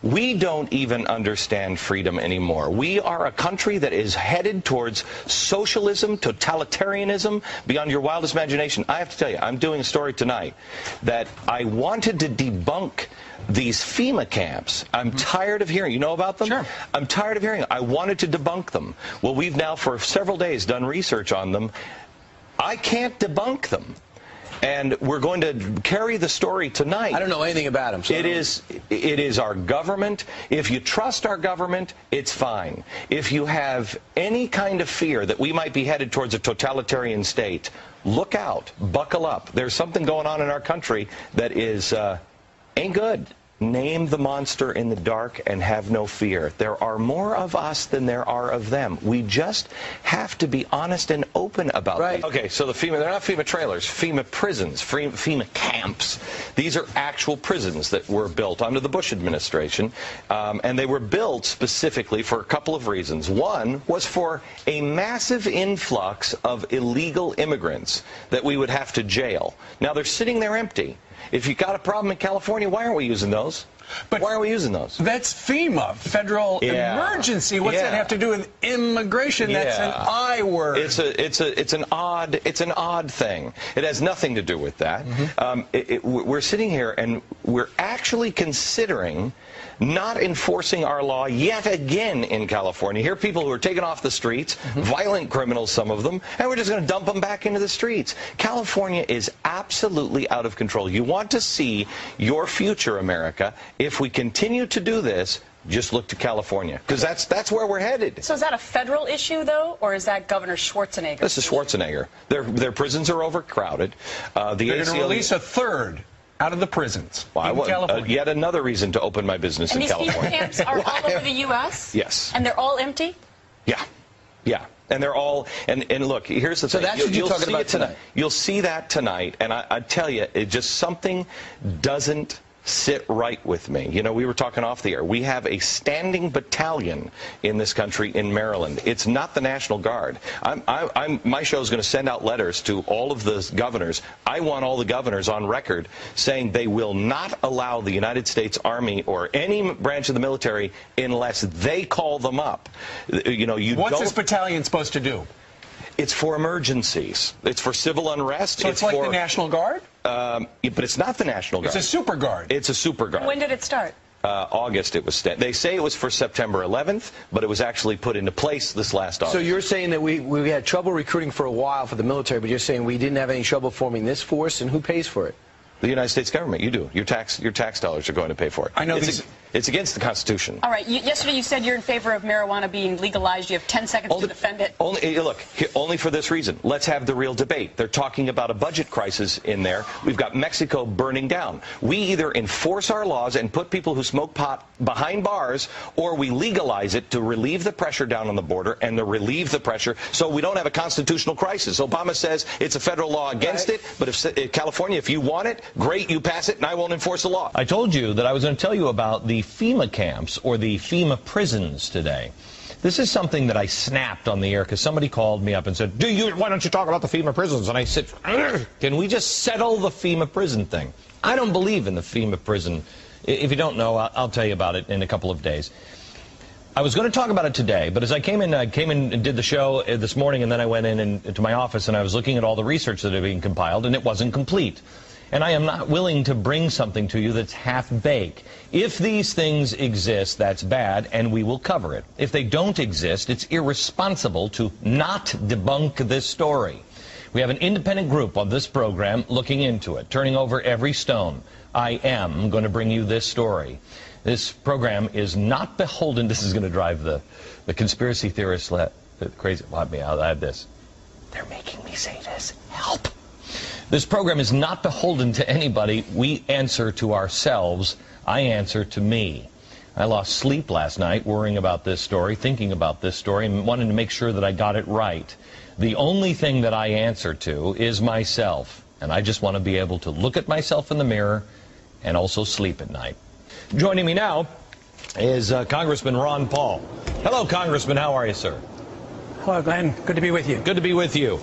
We don't even understand freedom anymore. We are a country that is headed towards socialism, totalitarianism, beyond your wildest imagination. I have to tell you, I'm doing a story tonight that I wanted to debunk these FEMA camps. I'm tired of hearing. You know about them? Sure. I'm tired of hearing. I wanted to debunk them. Well, we've now for several days done research on them. I can't debunk them. And we're going to carry the story tonight. I don't know anything about him. So it is our government. If you trust our government, it's fine. If you have any kind of fear that we might be headed towards a totalitarian state, look out, buckle up. There's something going on in our country that is ain't good. Name the monster in the dark and have no fear. There are more of us than there are of them. We just have to be honest and open about it. Okay, so the FEMA, they're not FEMA trailers, FEMA prisons, FEMA camps. These are actual prisons that were built under the Bush administration, and they were built specifically for a couple of reasons. One was for a massive influx of illegal immigrants that we would have to jail. Now they're sitting there empty. If you got a problem in California, why aren't we using those? But why aren't we using those? That's FEMA, federal emergency. What's that have to do with immigration? That's an I word. It's an odd thing. It has nothing to do with that. We're sitting here and we're actually considering not enforcing our law yet again in California. Here are people who are taken off the streets, violent criminals, some of them, and we're just going to dump them back into the streets. California is absolutely out of control. You want to see your future, America. If we continue to do this, just look to California, because that's where we're headed. So is that a federal issue, though, or is that Governor Schwarzenegger? This is Schwarzenegger. Their prisons are overcrowded. They're going to release a third out of the prisons in California. Yet another reason to open my business in California. And these camps are all over the U.S.? Yes. And they're all empty? Yeah. Yeah. And they're all, and look, here's the thing. So that's what you're talking about tonight. You'll see that tonight, and I tell you, it just something doesn't sit right with me. You know, we were talking off the air. We have a standing battalion in this country in Maryland. It's not the National Guard. My show is going to send out letters to all of the governors. I want all the governors on record saying they will not allow the United States Army or any branch of the military unless they call them up. You know, what's this battalion supposed to do? It's for emergencies. It's for civil unrest. So it's like the National Guard? But it's not the National Guard. It's a super guard. It's a super guard. When did it start? August. It was. They say it was for September 11th, but it was actually put into place this last August. So you're saying that we had trouble recruiting for a while for the military, but you're saying we didn't have any trouble forming this force, and who pays for it? The United States government. You do. Your tax dollars are going to pay for it. I know it's against the Constitution. All right. Yesterday you said you're in favor of marijuana being legalized. You have 10 seconds to defend it. Only for this reason. Let's have the real debate. They're talking about a budget crisis in there. We've got Mexico burning down. We either enforce our laws and put people who smoke pot behind bars, or we legalize it to relieve the pressure down on the border and to relieve the pressure so we don't have a constitutional crisis. Obama says it's a federal law against it, but if California, if you want it, great, you pass it, and I won't enforce the law. I told you that I was going to tell you about the FEMA camps, or the FEMA prisons today. This is something that I snapped on the air because somebody called me up and said, why don't you talk about the FEMA prisons? And I said, can we just settle the FEMA prison thing? I don't believe in the FEMA prison. If you don't know, I'll tell you about it in a couple of days. I was going to talk about it today, but as I came in and did the show this morning, and then I went into my office and I was looking at all the research that had been compiled, and it wasn't complete. And I am not willing to bring something to you that's half-baked. If these things exist, that's bad, and we will cover it. If they don't exist, it's irresponsible to not debunk this story. We have an independent group on this program looking into it, turning over every stone. I am going to bring you this story. This program is not beholden. This is going to drive the conspiracy theorists crazy. Let me out. I have this. They're making me say this. Help. This program is not beholden to anybody. We answer to ourselves. I answer to me. I lost sleep last night worrying about this story, thinking about this story, and wanting to make sure that I got it right. The only thing that I answer to is myself, and I just want to be able to look at myself in the mirror and also sleep at night. Joining me now is Congressman Ron Paul. Hello, Congressman. How are you, sir? Hello, Glenn. Good to be with you. Good to be with you.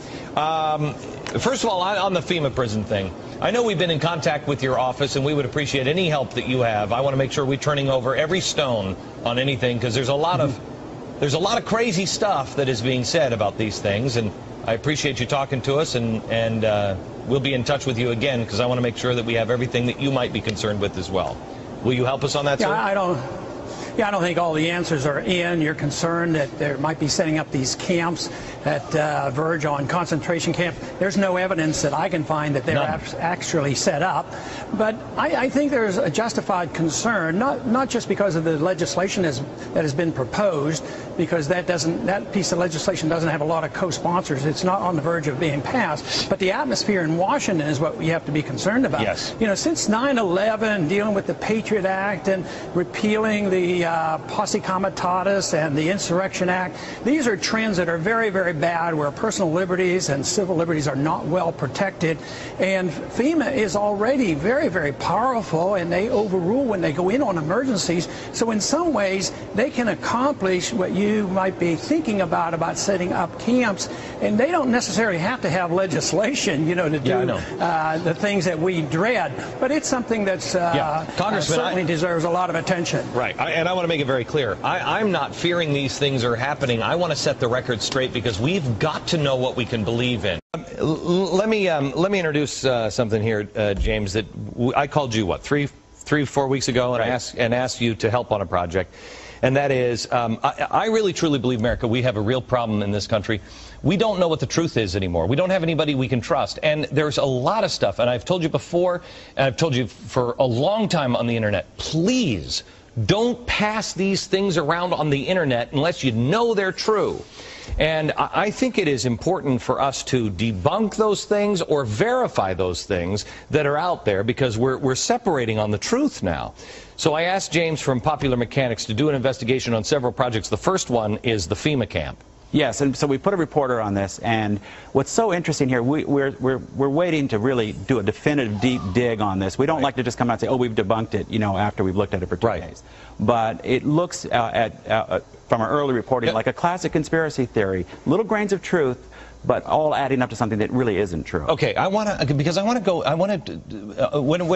First of all, on the FEMA prison thing, I know we've been in contact with your office, and we would appreciate any help that you have. I want to make sure we're turning over every stone on anything, because there's a lot of crazy stuff that is being said about these things, and I appreciate you talking to us, and we'll be in touch with you again, because I want to make sure that we have everything that you might be concerned with as well. Will you help us on that, sir? I don't think all the answers are in. You're concerned that there might be setting up these camps that verge on concentration camp. There's no evidence that I can find that they're actually set up. But I think there's a justified concern, not just because of the legislation that has been proposed, because that piece of legislation doesn't have a lot of co-sponsors. It's not on the verge of being passed. But the atmosphere in Washington is what we have to be concerned about. Yes. You know, since 9/11, dealing with the Patriot Act and repealing the Posse Comitatus and the Insurrection Act, these are trends that are very, very bad, where personal liberties and civil liberties are not well protected. And FEMA is already very, very powerful, and they overrule when they go in on emergencies. So in some ways, they can accomplish what you might be thinking about setting up camps. And they don't necessarily have to have legislation, you know, to do the things that we dread. But it's something that's certainly deserves a lot of attention. Right. And I want to make it very clear. I'm not fearing these things are happening. I want to set the record straight, because we've got to know what we can believe in. Let me introduce something here, James, that I called you, what, three, 4 weeks ago, and asked you to help on a project. And that is, I really, truly believe, America, we have a real problem in this country. We don't know what the truth is anymore. We don't have anybody we can trust. And there's a lot of stuff, and I've told you before, and I've told you for a long time on the internet, please don't pass these things around on the internet unless you know they're true. And I think it is important for us to debunk those things or verify those things that are out there, because we're separating on the truth now. So I asked James from Popular Mechanics to do an investigation on several projects. The first one is the FEMA camp. Yes, and so we put a reporter on this, and what's so interesting here, we're waiting to really do a definitive deep dig on this. We don't like to just come out and say, oh, we've debunked it, you know, after we've looked at it for 2 days. But it looks from our early reporting like a classic conspiracy theory, little grains of truth, but all adding up to something that really isn't true. Okay, when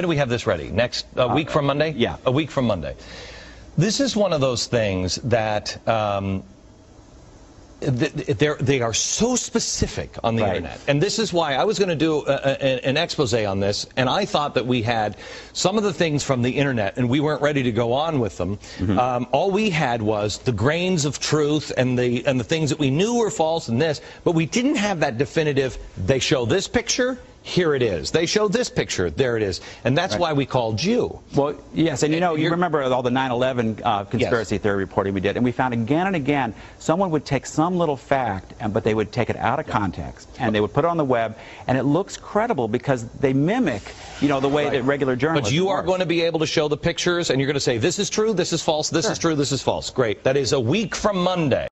do we have this ready? Next week from Monday? Yeah. A week from Monday. This is one of those things that they are so specific on the internet. And this is why I was going to do an expose on this, and I thought that we had some of the things from the internet, and we weren't ready to go on with them. All we had was the grains of truth and the things that we knew were false and this, but we didn't have that definitive, they show this picture, here it is. They show this picture, there it is. And that's why we called you. Well, yes, and you know, you remember all the 9/11 conspiracy theory reporting we did, and we found again and again, someone would take some little fact, but they would take it out of context, and they would put it on the web, and it looks credible because they mimic, you know, the way that regular journalists But you are going to be able to show the pictures, and you're going to say, this is true, this is false, this is true, this is false. Great. That is a week from Monday.